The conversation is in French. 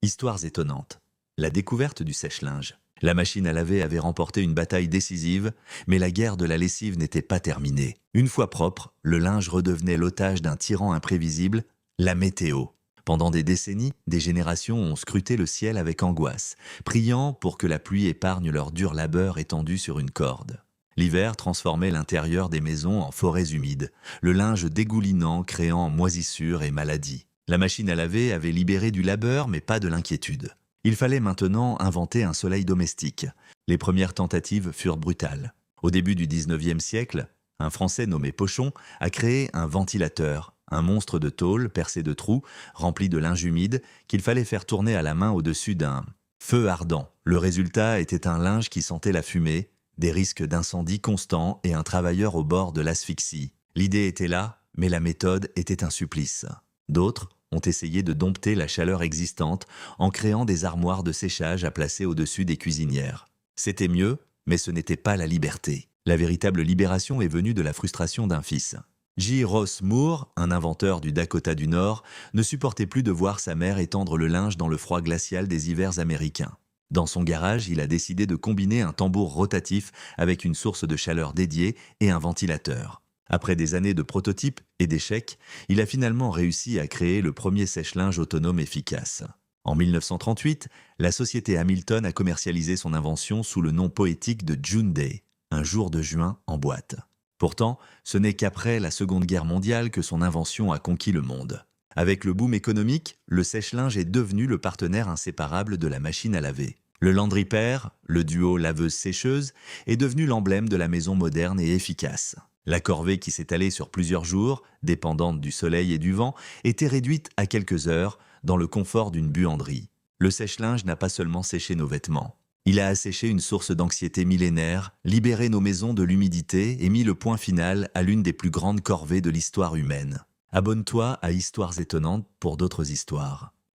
Histoires étonnantes. La découverte du sèche-linge. La machine à laver avait remporté une bataille décisive, mais la guerre de la lessive n'était pas terminée. Une fois propre, le linge redevenait l'otage d'un tyran imprévisible, la météo. Pendant des décennies, des générations ont scruté le ciel avec angoisse, priant pour que la pluie épargne leur dur labeur étendu sur une corde. L'hiver transformait l'intérieur des maisons en forêts humides, le linge dégoulinant créant moisissures et maladies. La machine à laver avait libéré du labeur mais pas de l'inquiétude. Il fallait maintenant inventer un soleil domestique. Les premières tentatives furent brutales. Au début du 19e siècle, un Français nommé Pochon a créé un ventilateur, un monstre de tôle percé de trous, rempli de linge humide, qu'il fallait faire tourner à la main au-dessus d'un feu ardent. Le résultat était un linge qui sentait la fumée, des risques d'incendie constants et un travailleur au bord de l'asphyxie. L'idée était là, mais la méthode était un supplice. D'autres ont essayé de dompter la chaleur existante en créant des armoires de séchage à placer au-dessus des cuisinières. C'était mieux, mais ce n'était pas la liberté. La véritable libération est venue de la frustration d'un fils. J. Ross Moore, un inventeur du Dakota du Nord, ne supportait plus de voir sa mère étendre le linge dans le froid glacial des hivers américains. Dans son garage, il a décidé de combiner un tambour rotatif avec une source de chaleur dédiée et un ventilateur. Après des années de prototypes et d'échecs, il a finalement réussi à créer le premier sèche-linge autonome efficace. En 1938, la société Hamilton a commercialisé son invention sous le nom poétique de June Day, un jour de juin en boîte. Pourtant, ce n'est qu'après la Seconde Guerre mondiale que son invention a conquis le monde. Avec le boom économique, le sèche-linge est devenu le partenaire inséparable de la machine à laver. Le Landry Pair, le duo laveuse-sécheuse, est devenu l'emblème de la maison moderne et efficace. La corvée qui s'étalait sur plusieurs jours, dépendante du soleil et du vent, était réduite à quelques heures, dans le confort d'une buanderie. Le sèche-linge n'a pas seulement séché nos vêtements. Il a asséché une source d'anxiété millénaire, libéré nos maisons de l'humidité et mis le point final à l'une des plus grandes corvées de l'histoire humaine. Abonne-toi à Histoires étonnantes pour d'autres histoires.